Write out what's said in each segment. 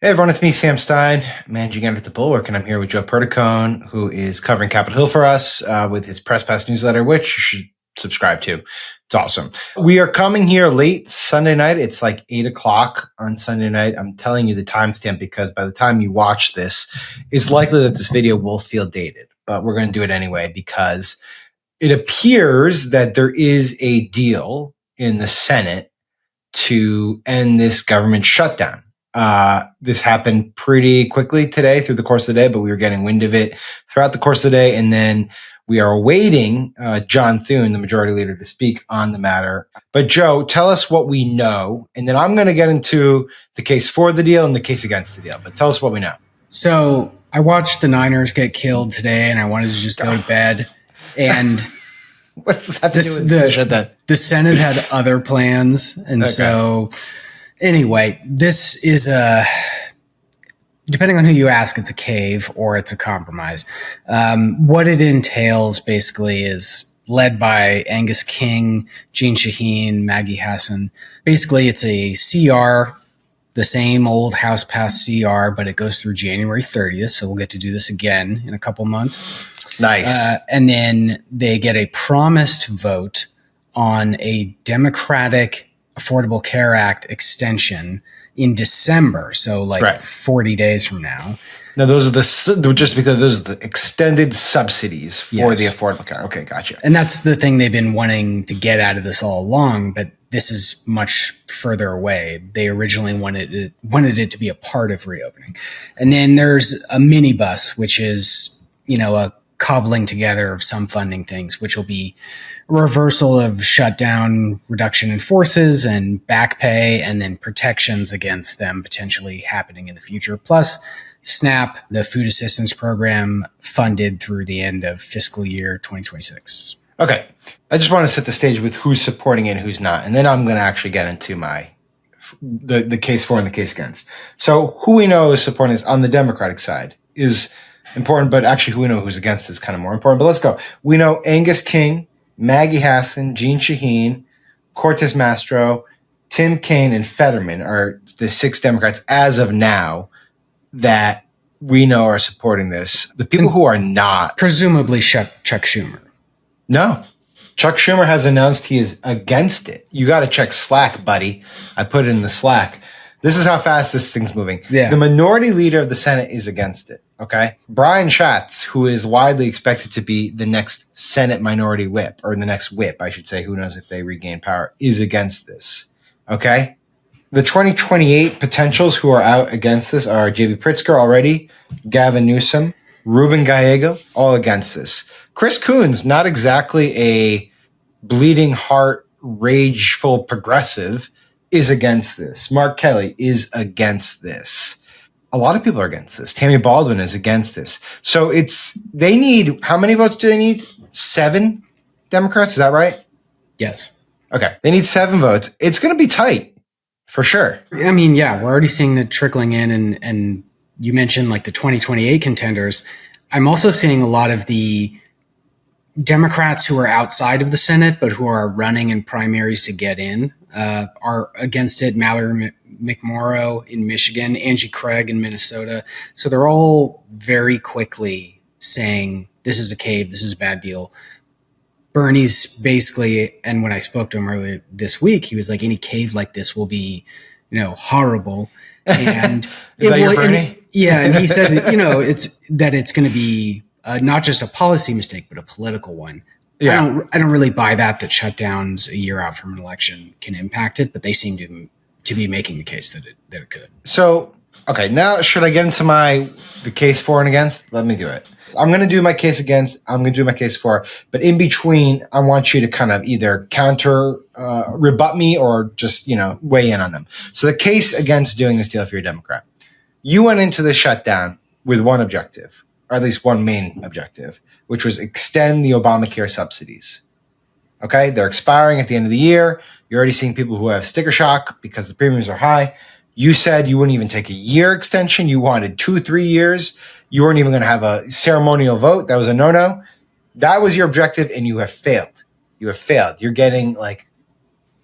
Hey everyone, it's me, Sam Stein, managing editor at the Bulwark, and I'm here with Joe Perticone, who is covering Capitol Hill for us with his Press Pass newsletter, which you should subscribe to. It's awesome. We are coming here late Sunday night. It's like 8 o'clock on Sunday night. I'm telling you the timestamp because by the time you watch this, it's likely that this video will feel dated, but we're going to do it anyway because it appears that there is a deal in the Senate to end this government shutdown. This happened pretty quickly today through the course of the day, but we were getting wind of it throughout the course of the day. And then we are awaiting John Thune, the majority leader, to speak on the matter. But Joe, tell us what we know. And then I'm going to get into the case for the deal and the case against the deal. But tell us what we know. So I watched the Niners get killed today and I wanted to just go to bed. And what does this have to do with the shutdown? The Senate had other plans. And so anyway, this is depending on who you ask, it's a cave or it's a compromise. What it entails basically is led by Angus King, Jeanne Shaheen, Maggie Hassan. Basically, it's a CR, the same old House passed CR, but it goes through January 30th. So we'll get to do this again in a couple months. Nice. And then they get a promised vote on a Democratic Affordable Care Act extension in December. So 40 days from now. Now, those are those are the extended subsidies for the Affordable Care. Okay, gotcha. And that's the thing they've been wanting to get out of this all along, but this is much further away. They originally wanted it to be a part of reopening. And then there's a minibus, which is, a cobbling together of some funding things, which will be a reversal of shutdown, reduction in forces and back pay, and then protections against them potentially happening in the future. Plus SNAP, the food assistance program, funded through the end of fiscal year 2026. Okay. I just want to set the stage with who's supporting it and who's not. And then I'm going to actually get into the case for and the case against. So who we know is supporting this on the Democratic side is important, but actually who we know who's against is kind of more important. But let's go. We know Angus King, Maggie Hassan, Jeanne Shaheen, Cortez Mastro, Tim Kaine, and Fetterman are the 6 Democrats as of now that we know are supporting this. The people who are not. Presumably Chuck Schumer. No. Chuck Schumer has announced he is against it. You got to check Slack, buddy. I put it in the Slack. This is how fast this thing's moving. Yeah. The minority leader of the Senate is against it. Okay. Brian Schatz, who is widely expected to be the next Senate minority whip, or the next whip, I should say, who knows if they regain power, is against this. Okay. The 2028 potentials who are out against this are J.B. Pritzker already, Gavin Newsom, Ruben Gallego, all against this. Chris Coons, not exactly a bleeding heart, rageful progressive, is against this. Mark Kelly is against this. A lot of people are against this. Tammy Baldwin is against this. So they need, how many votes do they need? 7 Democrats, is that right? Yes. Okay. They need 7 votes. It's going to be tight, for sure. I mean, yeah, we're already seeing the trickling in, and you mentioned the 2028 contenders. I'm also seeing a lot of the Democrats who are outside of the Senate, but who are running in primaries to get in, are against it. Mallory McMorrow in Michigan, Angie Craig in Minnesota. So they're all very quickly saying, this is a cave, this is a bad deal. Bernie's basically, and when I spoke to him earlier this week, he was like, any cave like this will be, horrible. And is that your Bernie? And he said, it's going to be not just a policy mistake, but a political one. Yeah. I don't really buy that shutdowns a year out from an election can impact it, but they seem to be making the case that it could. So, okay, now should I get into the case for and against? Let me do it. I'm going to do my case against, I'm going to do my case for, but in between, I want you to kind of either rebut me or just, weigh in on them. So the case against doing this deal if you're a Democrat, you went into the shutdown with one objective, or at least one main objective, which was extend the Obamacare subsidies. Okay, they're expiring at the end of the year. You're already seeing people who have sticker shock because the premiums are high. You said you wouldn't even take a year extension. You wanted 2-3 years. You weren't even going to have a ceremonial vote. That was a no-no. That was your objective, and you have failed. You have failed. You're getting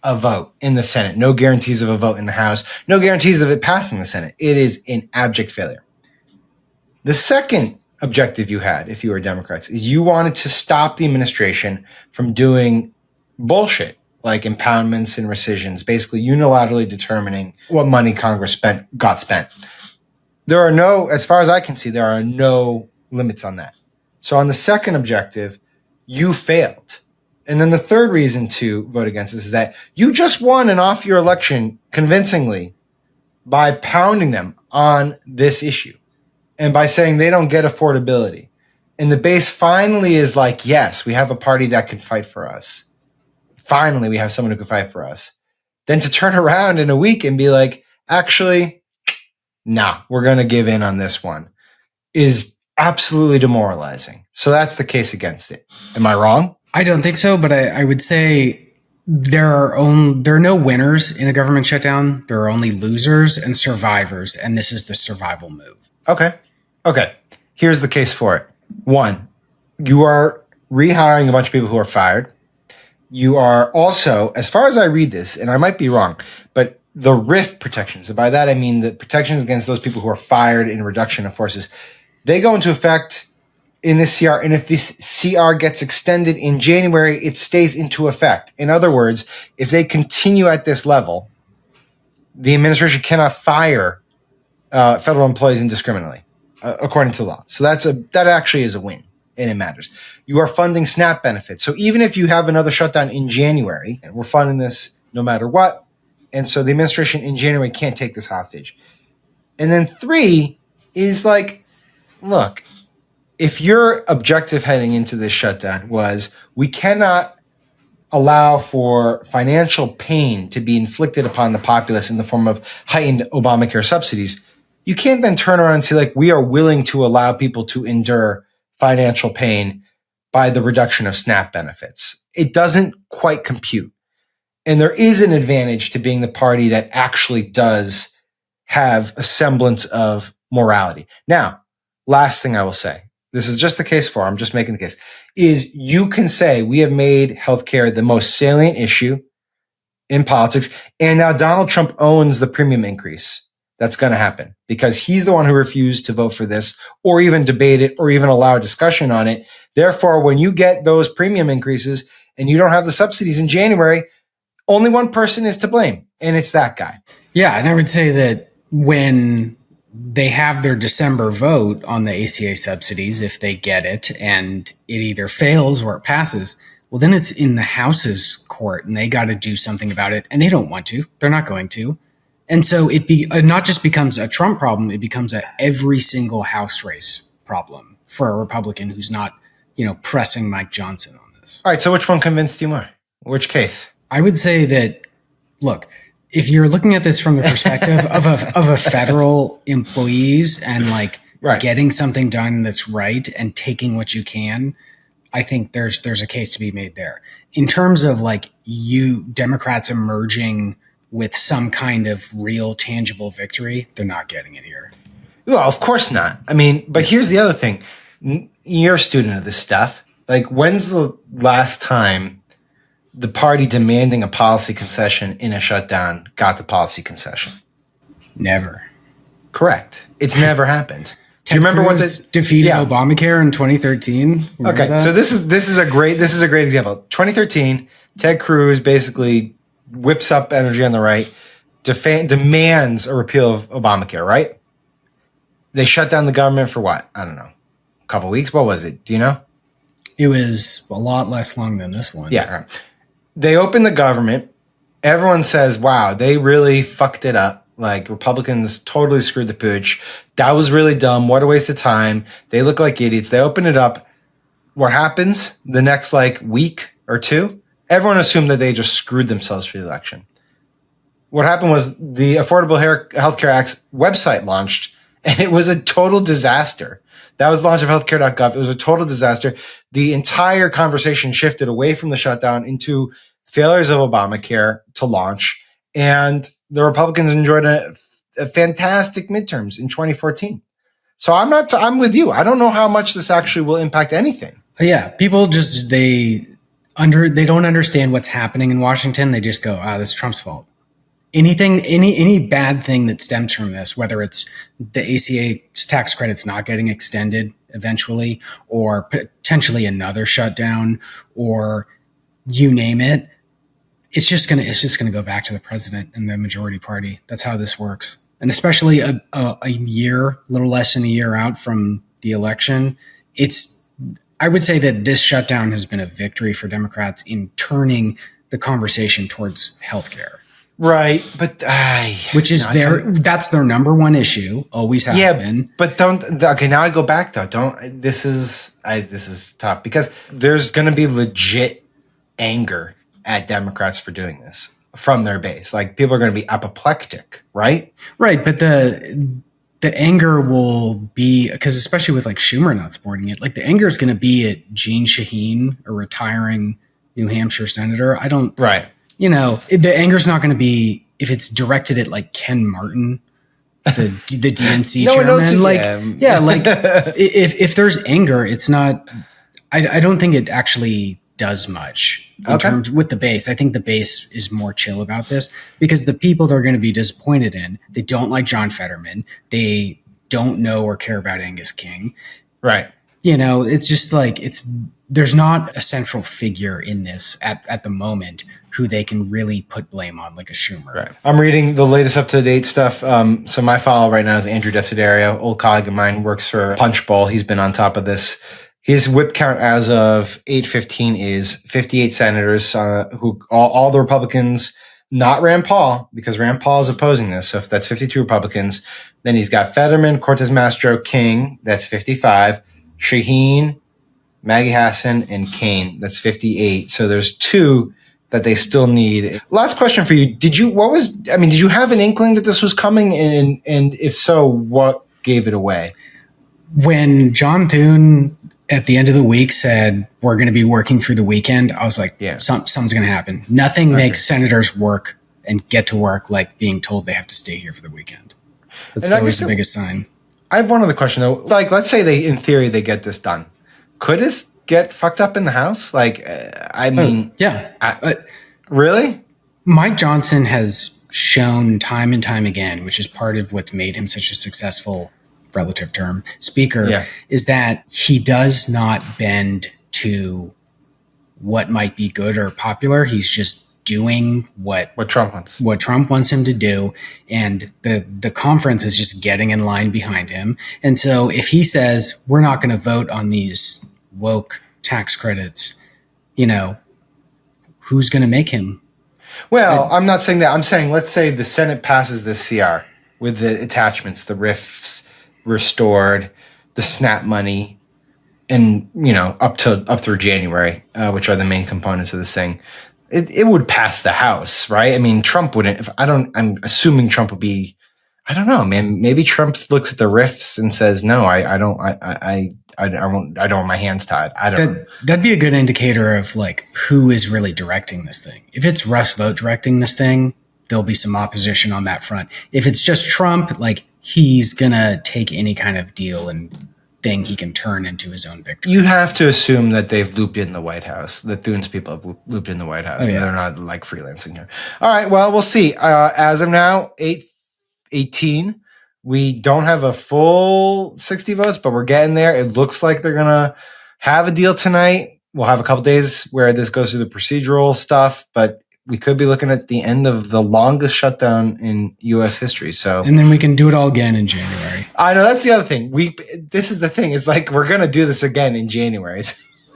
a vote in the Senate, no guarantees of a vote in the House, no guarantees of it passing the Senate. It is an abject failure. The second objective you had, if you were Democrats, is you wanted to stop the administration from doing bullshit like impoundments and rescissions, basically unilaterally determining what money Congress got spent. There are no, as far as I can see, there are no limits on that. So on the second objective, you failed. And then the third reason to vote against this is that you just won an off-year election convincingly by pounding them on this issue and by saying they don't get affordability. And the base finally is like, yes, we have a party that can fight for us. Finally, we have someone who can fight for us. Then to turn around in a week and be like, actually, nah, we're going to give in on this one is absolutely demoralizing. So that's the case against it. Am I wrong? I don't think so, but I would say there are no winners in a government shutdown. There are only losers and survivors, and this is the survival move. Okay. Here's the case for it. One, you are rehiring a bunch of people who are fired. You are also, as far as I read this, and I might be wrong, but the RIF protections, and by that I mean the protections against those people who are fired in reduction of forces, they go into effect in this CR, and if this CR gets extended in January, it stays into effect. In other words, if they continue at this level, the administration cannot fire federal employees indiscriminately, according to the law. So that actually is a win, and it matters. You are funding SNAP benefits. So even if you have another shutdown in January, and we're funding this no matter what, and so the administration in January can't take this hostage. And then 3 is like, look, if your objective heading into this shutdown was we cannot allow for financial pain to be inflicted upon the populace in the form of heightened Obamacare subsidies, you can't then turn around and say, like, we are willing to allow people to endure financial pain by the reduction of SNAP benefits. It doesn't quite compute. And there is an advantage to being the party that actually does have a semblance of morality. Now, last thing I will say, this is just the case for, I'm just making the case, is you can say we have made healthcare the most salient issue in politics, and now Donald Trump owns the premium increase that's going to happen because he's the one who refused to vote for this or even debate it or even allow a discussion on it. Therefore, when you get those premium increases and you don't have the subsidies in January, only one person is to blame, and it's that guy. Yeah, and I would say that when they have their December vote on the ACA subsidies, if they get it and it either fails or it passes, well, then it's in the House's court and they got to do something about it. And they don't want to. They're not going to. And so it not just becomes a Trump problem, it becomes a every single House race problem for a Republican who's not, pressing Mike Johnson on this. All right, so which one convinced you more? Which case? I would say that, look, if you're looking at this from the perspective of a federal employees and getting something done that's right and taking what you can, I think there's a case to be made there. In terms of you Democrats emerging with some kind of real tangible victory, they're not getting it here. Well, of course not. I mean, but here's the other thing. You're a student of this stuff. When's the last time the party demanding a policy concession in a shutdown got the policy concession? Never. Correct. It's never happened. Do you remember what defeated Obamacare in 2013? Okay, that? So this is a great example. 2013, Ted Cruz basically whips up energy on the right, demands a repeal of Obamacare. Right? They shut down the government for what? I don't know, a couple of weeks. What was it? Do you know? It was a lot less long than this one. Yeah. Right. They open the government. Everyone says, wow, they really fucked it up. Republicans totally screwed the pooch. That was really dumb. What a waste of time. They look like idiots. They open it up. What happens the next week or two? Everyone assumed that they just screwed themselves for the election. What happened was the Affordable Health Care Act's website launched, and it was a total disaster. That was the launch of healthcare.gov. It was a total disaster. The entire conversation shifted away from the shutdown into failures of Obamacare to launch. And the Republicans enjoyed a fantastic midterms in 2014. So I'm with you. I don't know how much this actually will impact anything. Yeah. People they don't understand what's happening in Washington. They just go, this is Trump's fault. Any bad thing that stems from this, whether it's the ACA tax credits not getting extended eventually, or potentially another shutdown, or you name it, it's just gonna go back to the president and the majority party. That's how this works. And especially a little less than a year out from the election, I would say that this shutdown has been a victory for Democrats in turning the conversation towards healthcare. Right, but that's their number one issue, always has been. But now I go back though. This is tough because there's going to be legit anger at Democrats for doing this from their base. Like, people are going to be apoplectic, right? Right, but the anger will be, because especially with like Schumer not supporting it, like the anger is going to be at Jeanne Shaheen, a retiring New Hampshire senator. The anger's not going to be if it's directed at like Ken Martin, the DNC chairman. If there's anger, it's not. I don't think it actually does much in terms with the base. I think the base is more chill about this because the people they're going to be disappointed in, they don't like John Fetterman. They don't know or care about Angus King. Right. It's just like there's not a central figure in this at the moment who they can really put blame on, like a Schumer. Right. I'm reading the latest up-to-date stuff. So my follow right now is Andrew Desiderio, old colleague of mine, works for Punchbowl. He's been on top of this. His whip count as of 8:15 is 58 senators, who all the Republicans, not Rand Paul, because Rand Paul is opposing this. So if that's 52 Republicans, then he's got Fetterman, Cortez Masto, King, that's 55, Shaheen, Maggie Hassan, and Kane, that's 58. So there's 2 that they still need. Last question for you. Did you have an inkling that this was coming? And if so, what gave it away? When John Thune at the end of the week said, we're going to be working through the weekend, I was like, something's going to happen. Nothing makes senators work and get to work like being told they have to stay here for the weekend. That's always the biggest sign. I have one other question though. Like, let's say in theory, they get this done. Could this get fucked up in the House? Really? Mike Johnson has shown time and time again, which is part of what's made him such a successful relative term speaker, is that he does not bend to what might be good or popular. He's just doing what Trump wants him to do. And the conference is just getting in line behind him. And so if he says, we're not going to vote on these woke tax credits, who's going to make him? Well, I'm not saying that. I'm saying, let's say the Senate passes this CR with the attachments, the RIFs restored, the SNAP money, and up through January, which are the main components of this thing. It would pass the House, right? I mean, Trump wouldn't. I'm assuming Trump would be. I don't know, man. Maybe Trump looks at the RIFs and says, "No, I don't want my hands tied." I don't know. That'd be a good indicator of like who is really directing this thing. If it's Russ Vought directing this thing, there'll be some opposition on that front. If it's just Trump, like, he's gonna take any kind of deal and thing he can turn into his own victory. You have to assume that they've looped in the White House. The Thunes people have looped in the White House. They're not like freelancing here. All right. Well, we'll see. As of now, 8:18. We don't have a full 60 votes, but we're getting there. It looks like they're gonna have a deal tonight. We'll have a couple days where this goes through the procedural stuff, but we could be looking at the end of the longest shutdown in U.S. history. So, and then we can do it all again in January. I know, that's the other thing. This is the thing. It's like we're gonna do this again in January.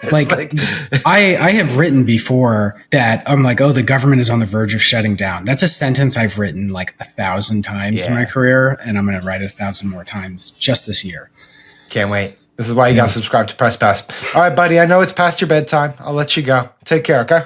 I have written before that I'm like, the government is on the verge of shutting down. That's a sentence I've written like 1,000 times in my career, and I'm going to write 1,000 more times just this year. Can't wait. This is why you got to subscribe to Press Pass. All right, buddy. I know it's past your bedtime. I'll let you go. Take care. Okay.